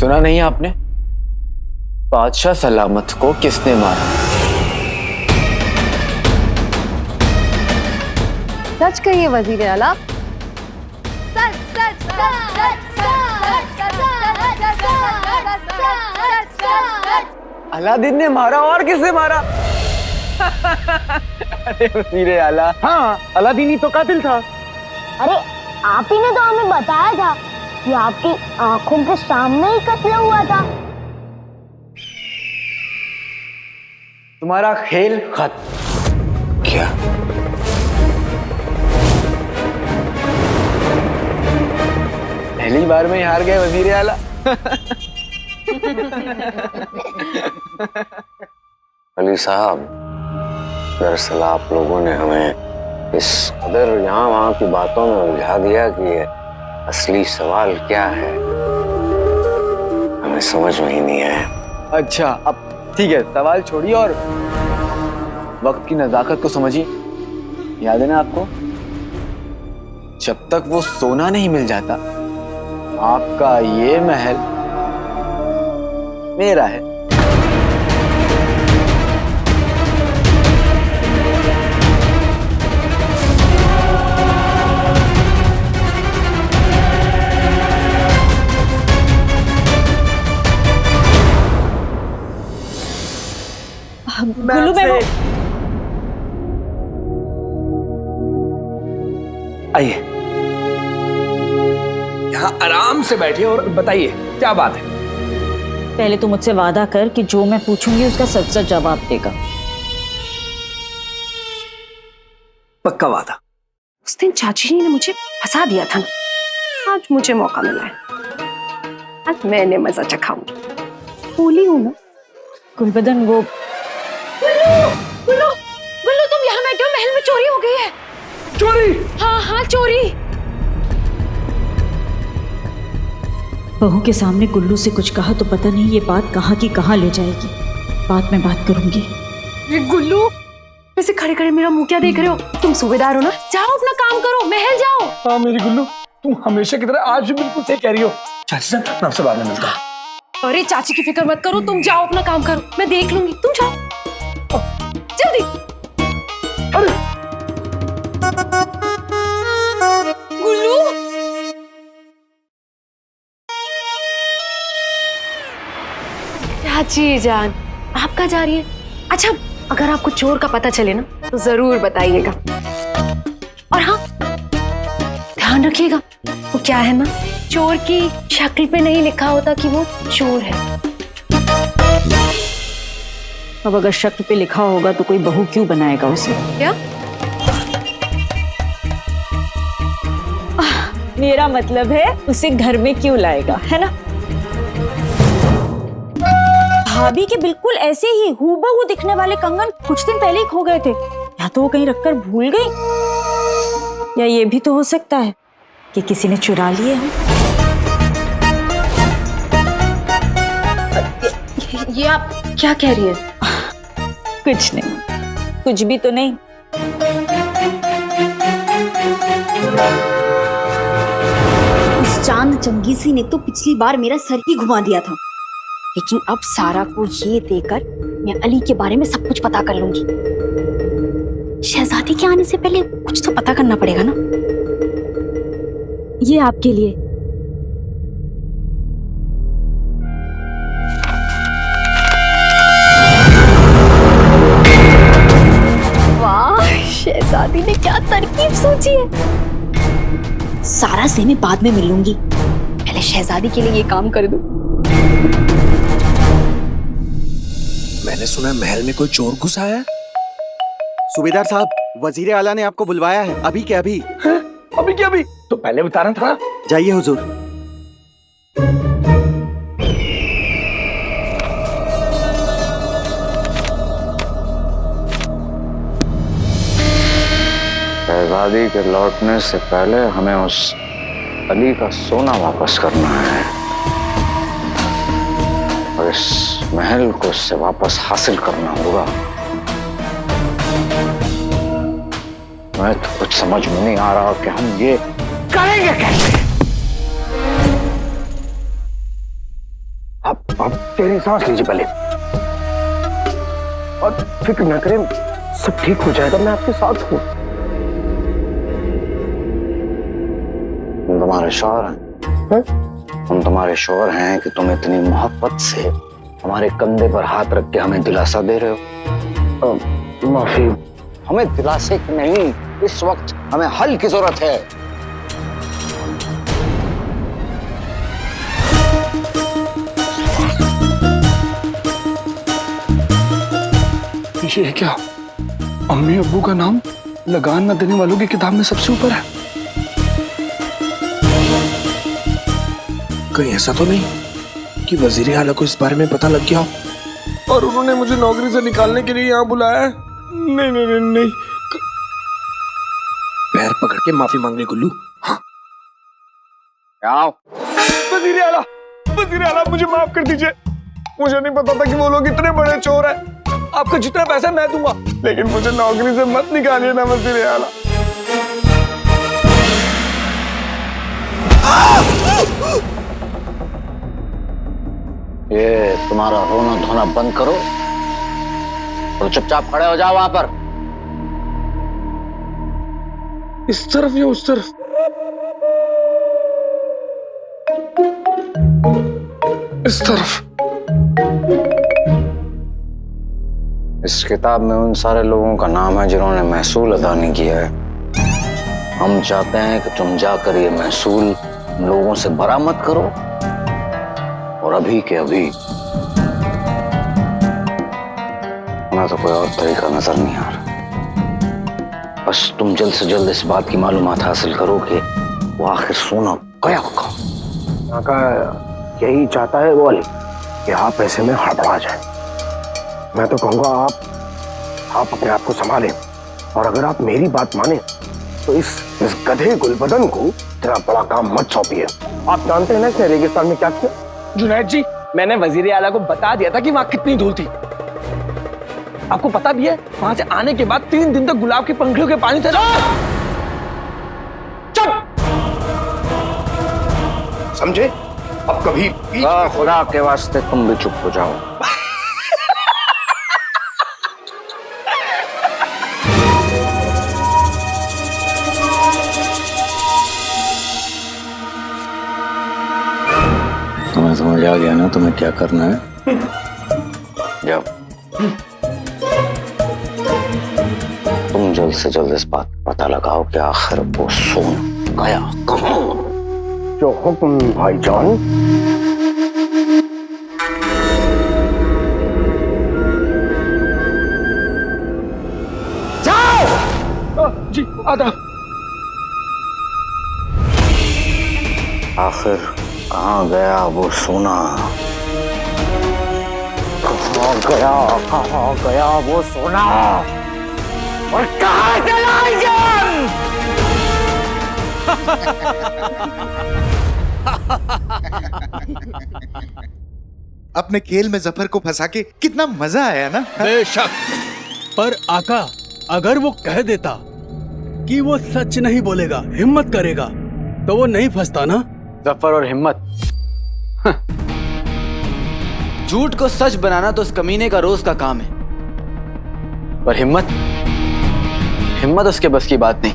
सुना नहीं आपने? बादशाह सलामत को किसने मारा? सच कहिए वजीर आला। अलादीन ने मारा। और किसने मारा? अरे वजीर आला, हाँ, अलादीन ही तो कातिल था। अरे आप ही ने तो हमें बताया था कि आपकी आंखों के सामने ही कत्ल हुआ था। तुम्हारा खेल खत्म। क्या? पहली बार में ही हार गए वजीर आला। अली साहब, दरअसल आप लोगों ने हमें इस कदर यहाँ वहाँ की बातों में उलझा दिया कि ये असली सवाल क्या है हमें समझ में ही नहीं आया। अच्छा, अब ठीक है, सवाल छोड़िए और वक्त की नजाकत को समझिए। याद है ना आपको, जब तक वो सोना नहीं मिल जाता, आपका ये महल मेरा है। गुल्लू मैं आइए, यहाँ आराम से बैठिए और बताइए क्या बात है। पहले तो मुझसे वादा कर कि जो मैं पूछूंगी उसका सच सच जवाब देगा। पक्का वादा। उस दिन चाची जी ने मुझे फंसा दिया था ना, आज मुझे मौका मिला है। आज मैंने मजा चखाऊंगी। बोली हूं ना। गुलबदन वो गुल्लू, गुल्लू तुम यहाँ बैठे हो, महल में चोरी हो गई है। चोरी? हाँ हाँ चोरी। बहू के सामने गुल्लू से कुछ कहा तो पता नहीं ये बात कहाँ की कहाँ ले जाएगी। बात में बात करूंगी। गुल्लू वैसे खड़े खड़े मेरा मुंह क्या देख रहे हो? तुम सूबेदार हो ना, जाओ अपना काम करो, महल जाओ। हाँ मेरी गुल्लू, तुम हमेशा की तरह आज भी बिल्कुल सही कह रही हो। चाची साहब, मैं आपसे बाद में मिलता हूँ। अरे चाची की फिक्र मत करो, तुम जाओ अपना काम करो, मैं देख लूंगी। तुम जाओ जल्दी। अरे गुल्लू चाची जान, आप कहाँ जा रही है? अच्छा, अगर आपको चोर का पता चले ना तो जरूर बताइएगा। और हाँ, ध्यान रखिएगा, वो क्या है ना, चोर की शक्ल पे नहीं लिखा होता कि वो चोर है। अब अगर शक्ल पे लिखा होगा तो कोई बहू क्यों बनाएगा उसे? क्या? मेरा मतलब है उसे घर में क्यों लाएगा, है ना? भाभी के बिल्कुल ऐसे ही हूबहू दिखने वाले कंगन कुछ दिन पहले ही खो गए थे। या तो वो कहीं रखकर भूल गई, या ये भी तो हो सकता है कि किसी ने चुरा लिए हों। ये आप क्या कह रही हैं? कुछ नहीं, कुछ भी तो नहीं। उस चांद चंगेजी ने तो पिछली बार मेरा सर ही घुमा दिया था, लेकिन अब सारा को ये देकर मैं अली के बारे में सब कुछ पता कर लूंगी। शहजादी के आने से पहले कुछ तो पता करना पड़ेगा ना। ये आपके लिए। वाह, शहजादी ने क्या तरकीब सोची है। सारा से मैं बाद में मिलूंगी, पहले शहजादी के लिए ये काम कर दूं। मैंने सुना महल में कोई चोर घुस आया है। सूबेदार साहब, वजीर आला ने आपको बुलवाया है, अभी के अभी। अभी क्या अभी? तो पहले बताना था। जाइए हुजूर। शहजादी के लौटने से पहले हमें उस अली का सोना वापस करना है और इस महल को उससे वापस हासिल करना होगा। मैं तो कुछ समझ में नहीं आ रहा कि हम ये करेंगे कैसे। आप तेरी सांस लीजिए पहले और फिक्र न करें, सब ठीक हो जाएगा, मैं आपके साथ हूँ। हम तुम्हारे शौहर हैं। हम तुम्हारे शौहर हैं कि तुम इतनी मोहब्बत से हमारे कंधे पर हाथ रख के हमें दिलासा दे रहे हो। माफी। हमें दिलासे की नहीं, इस वक्त हमें हल की जरूरत है। ये क्या, अम्मी अब्बू का नाम लगान न देने वालों की किताब में सबसे ऊपर है? कहीं ऐसा तो नहीं कि वजीर आला को इस बारे में पता लग गया हो और उन्होंने मुझे नौकरी से निकालने के लिए यहाँ बुलाया है? नहीं नहीं नहीं नहीं, पैर पकड़ के माफी मांगने गुल्लू। हाँ। आओ। वजीर आला मुझे माफ कर दीजिए, मुझे नहीं पता था कि वो लोग इतने बड़े चोर हैं। आपका जितना पैसा मैं दूंगा, लेकिन मुझे नौकरी से मत निकालिए ना वजीर आला। ये तुम्हारा रोना धोना बंद करो और चुपचाप खड़े हो जाओ वहां पर। इस तरफ या उस तरफ? इस तरफ। इस किताब में उन सारे लोगों का नाम है जिन्होंने महसूल अदा नहीं किया है। हम चाहते हैं कि तुम जाकर ये महसूल लोगों से बरामद करो और अभी के अभी। हमें तो कोई और तरीका नजर नहीं आ रहा। बस तुम जल्द से जल्द इस बात की मालूमात हासिल करो कि वो आखिर सोना गया कहाँ। काका यही चाहता है वो अली कि आप ऐसे में हड़बड़ा जाए। मैं तो कहूंगा आप अपने आप को संभालें, और अगर आप मेरी बात माने तो इस गधे गुलबदन को इतना बड़ा काम मत सौंपिए। आप जानते हैं ना इसने रेगिस्तान में क्या किया? जुनैद जी, मैंने वजीर आला को बता दिया था कि वहां कितनी धूल थी। आपको पता भी है, वहां से आने के बाद 3 दिन तक गुलाब की पंखुड़ियों के पानी से समझे? अब कभी खुदा के वास्ते तुम भी चुप हो जाओ। तुम्हें समझ आ गया ना तुम्हें क्या करना है? जाओ। तुम जल्द से जल्द इस बात का पता लगाओ कि आखिर वो सोना गया कहाँ। जो हुक्म भाईजान। जाओ। जी आदा। आखिर कहाँ गया वो सोना? कहाँ गया वो सोना? और कहाँ चला जान? अपने खेल में जफर को फंसा के कितना मजा आया ना। बेशक, पर आका अगर वो कह देता कि वो सच नहीं बोलेगा, हिम्मत करेगा, तो वो नहीं फंसता ना। जफर और हिम्मत, झूठ को सच बनाना तो उस कमीने का रोज का काम है, पर हिम्मत उसके बस की बात नहीं।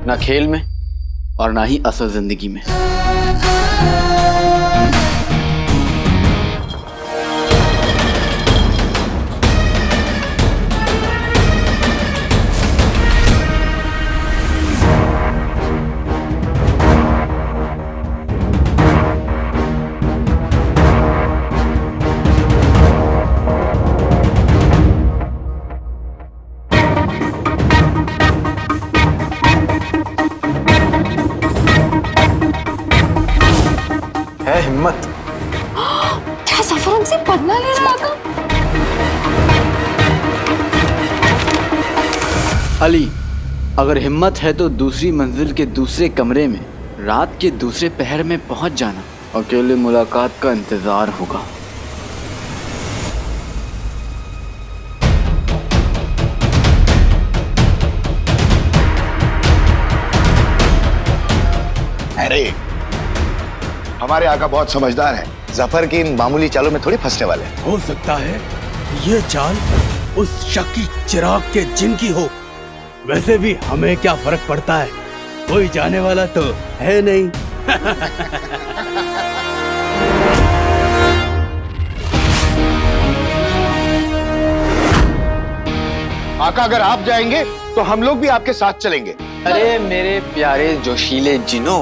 ना खेल में और ना ही असल जिंदगी में। हिम्मत, क्या जफर हमसे बदला ले रहा था? अली, अगर हिम्मत है तो दूसरी मंजिल के दूसरे कमरे में रात के दूसरे पहर में पहुंच जाना। अकेले मुलाकात का इंतजार होगा। अरे हमारे आका बहुत समझदार हैं। जफर की इन मामूली चालों में थोड़ी फंसने वाले हैं। हो सकता है ये चाल उस शक्की चिराग के जिन की हो। वैसे भी हमें क्या फर्क पड़ता है, कोई जाने वाला तो है नहीं। आका अगर आप जाएंगे तो हम लोग भी आपके साथ चलेंगे। अरे मेरे प्यारे जोशीले जिनों,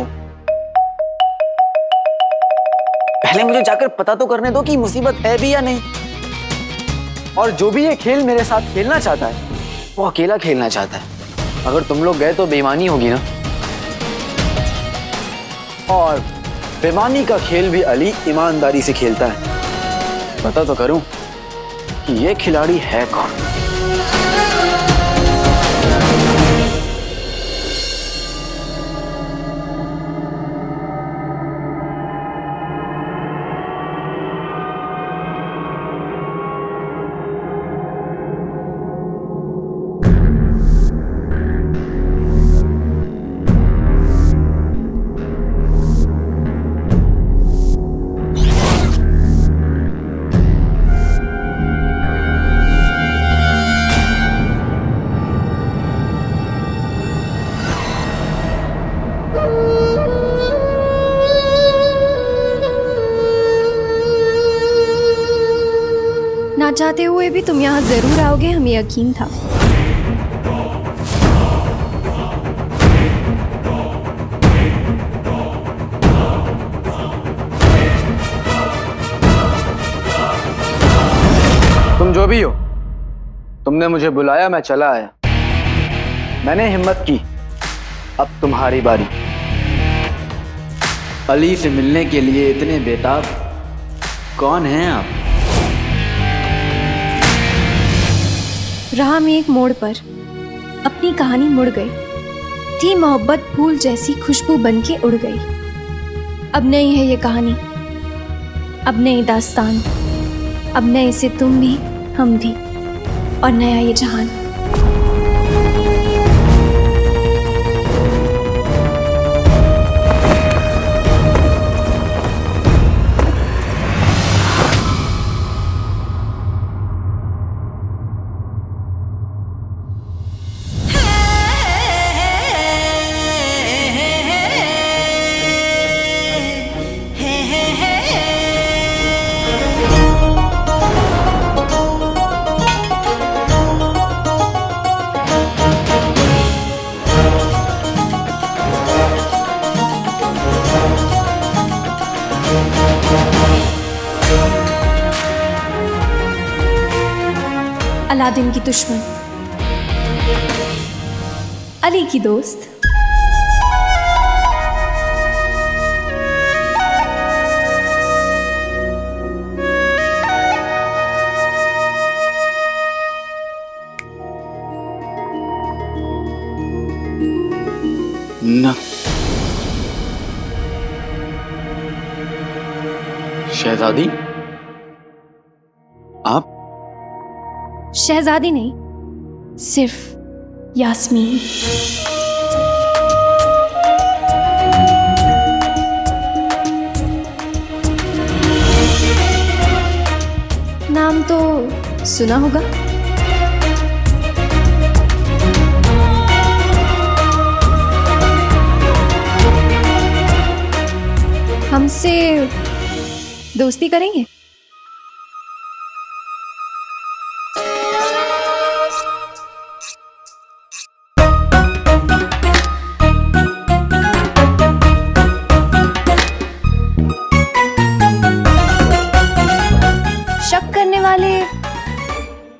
पहले मुझे जाकर पता तो करने दो कि मुसीबत है भी या नहीं। और जो भी ये खेल मेरे साथ खेलना चाहता है वो अकेला खेलना चाहता है। अगर तुम लोग गए तो बेईमानी होगी ना। और बेईमानी का खेल भी अली ईमानदारी से खेलता है। पता तो करूं कि ये खिलाड़ी है कौन। ना चाहते हुए भी तुम यहाँ जरूर आओगे, हमें यकीन था। तुम जो भी हो, तुमने मुझे बुलाया, मैं चला आया। मैंने हिम्मत की, अब तुम्हारी बारी। अली से मिलने के लिए इतने बेताब कौन हैं आप? राह में एक मोड़ पर अपनी कहानी मुड़ गई थी। मोहब्बत फूल जैसी खुशबू बन के उड़ गई। अब नहीं है ये कहानी, अब नई दास्तान, अब नए से तुम भी हम भी और नया ये जहान। अलादीन की दुश्मन, अली की दोस्त। न शहजादी, आप? शहजादी नहीं, सिर्फ यास्मीन। नाम तो सुना होगा। हमसे दोस्ती करेंगे? शक करने वाले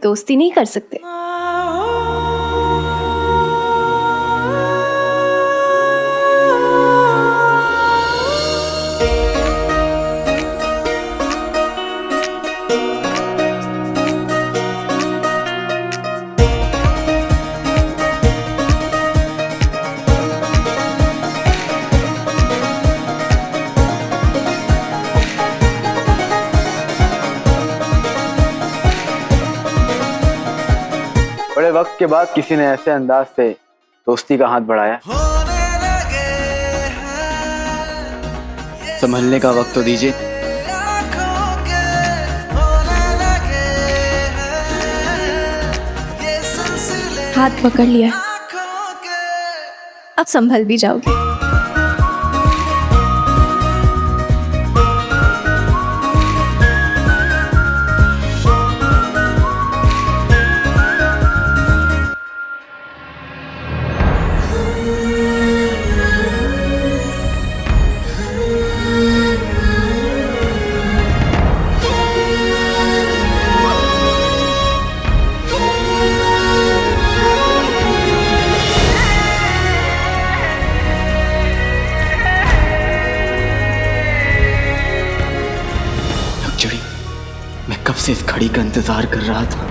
दोस्ती नहीं कर सकते। बड़े वक्त के बाद किसी ने ऐसे अंदाज से दोस्ती का हाथ बढ़ाया। संभलने का वक्त तो दीजिए। हाथ पकड़ लिया, अब संभल भी जाओगे। मैं कब से इस घड़ी का इंतजार कर रहा था।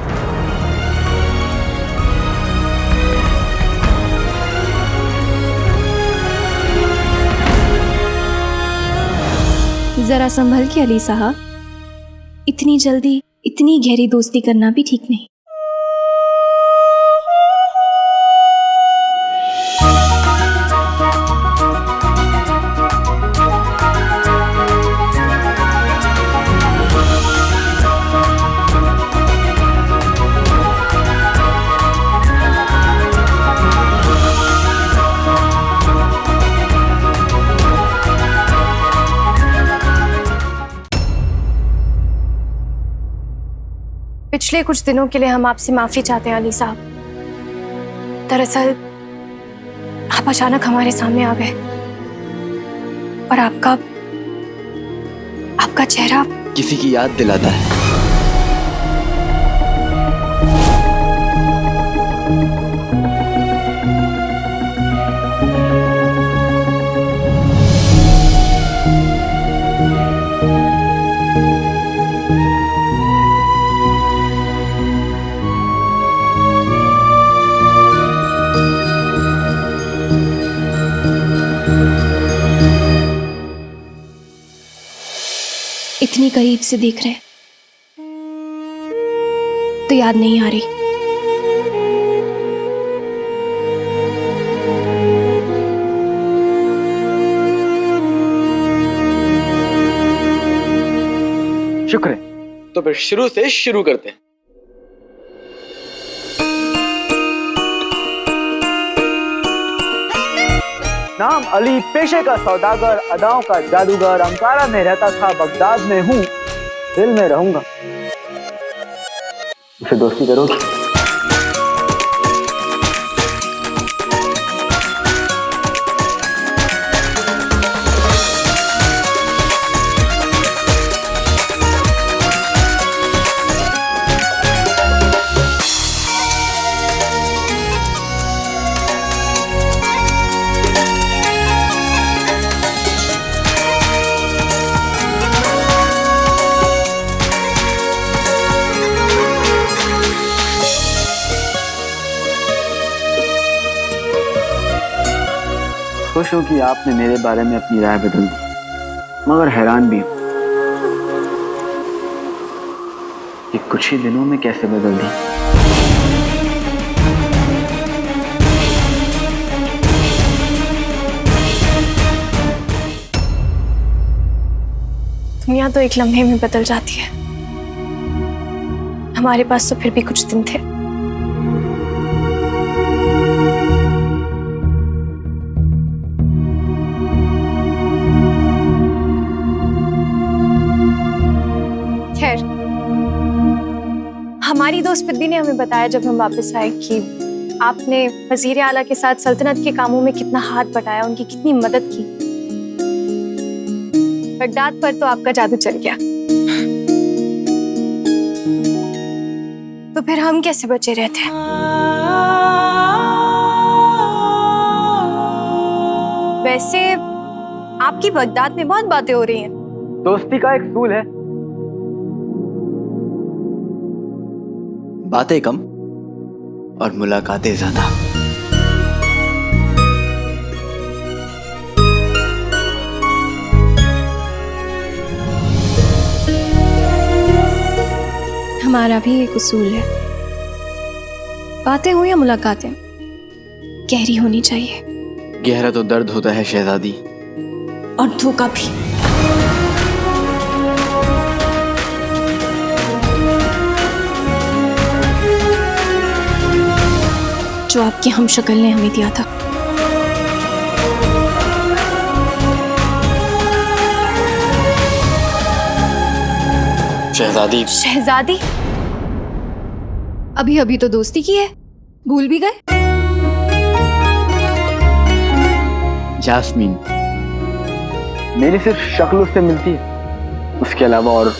जरा संभल के अली साहब, इतनी जल्दी इतनी गहरी दोस्ती करना भी ठीक नहीं। पिछले कुछ दिनों के लिए हम आपसे माफी चाहते हैं अली साहब। दरअसल आप अचानक हमारे सामने आ गए और आपका चेहरा किसी की याद दिलाता है। इतनी करीब से देख रहे तो याद नहीं आ रही। शुक्र है। तो फिर शुरू से शुरू करते हैं। नाम अली, पेशे का सौदागर, अदाओं का जादूगर, अंकारा में रहता था, बगदाद में हूँ, दिल में रहूंगा। मुझसे दोस्ती करोगे? खुश हूं कि आपने मेरे बारे में अपनी राय बदल दी, मगर हैरान भी हूं कि कुछ ही दिनों में कैसे बदल दी। दुनिया तो एक लम्हे में बदल जाती है, हमारे पास तो फिर भी कुछ दिन थे। खैर, हमारी दोस्त पिद्दी ने हमें बताया जब हम वापस आए कि आपने वजीर आला के साथ सल्तनत के कामों में कितना हाथ बटाया, उनकी कितनी मदद की। बगदाद पर तो आपका जादू चल गया, तो फिर हम कैसे बचे रहते हैं? वैसे आपकी बगदाद में बहुत बातें हो रही हैं। दोस्ती का एक असूल है, बातें कम और मुलाकातें ज्यादा। हमारा भी एक उसूल है, बातें हो या मुलाकातें, गहरी होनी चाहिए। गहरा तो दर्द होता है शहजादी, और धोखा भी। कि हम शक्ल ने हमें दिया था। शहजादी। शहजादी? अभी अभी तो दोस्ती की है, भूल भी गए? जास्मीन, मेरी सिर्फ शक्ल उससे मिलती है, उसके अलावा और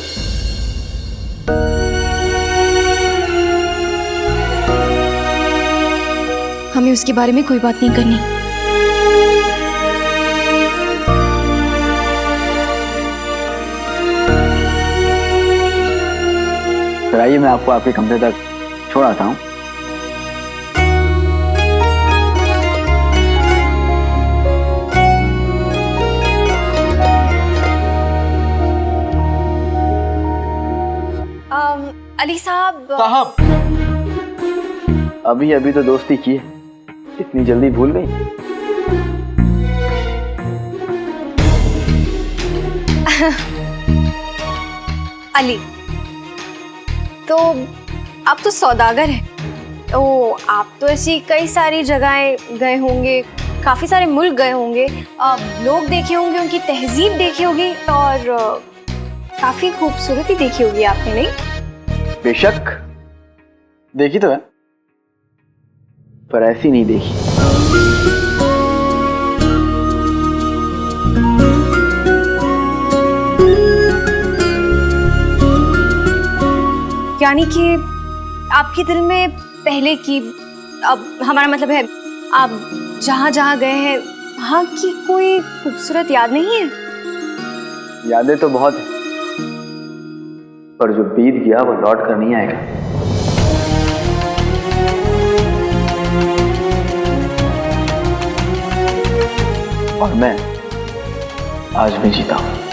हमें उसके बारे में कोई बात नहीं करनी। फिर आइए मैं आपको आपके कमरे तक छोड़ आता हूँ। अली साहब। अभी अभी तो दोस्ती की है, इतनी जल्दी भूल गई? अली, तो आप तो सौदागर हैं, तो आप तो ऐसी कई सारी जगहें गए होंगे, काफी सारे मुल्क गए होंगे, लोग देखे होंगे, उनकी तहजीब देखी होगी और काफी खूबसूरती देखी होगी आपने, नहीं? बेशक देखी तो है, पर ऐसी नहीं देखी। यानी कि आपके दिल में पहले की, अब हमारा मतलब है आप जहाँ जहाँ गए हैं वहाँ की कोई खूबसूरत याद नहीं है? यादें तो बहुत है, पर जो बीत गया वो लौट कर नहीं आएगा। और मैं आज भी जीता हूं।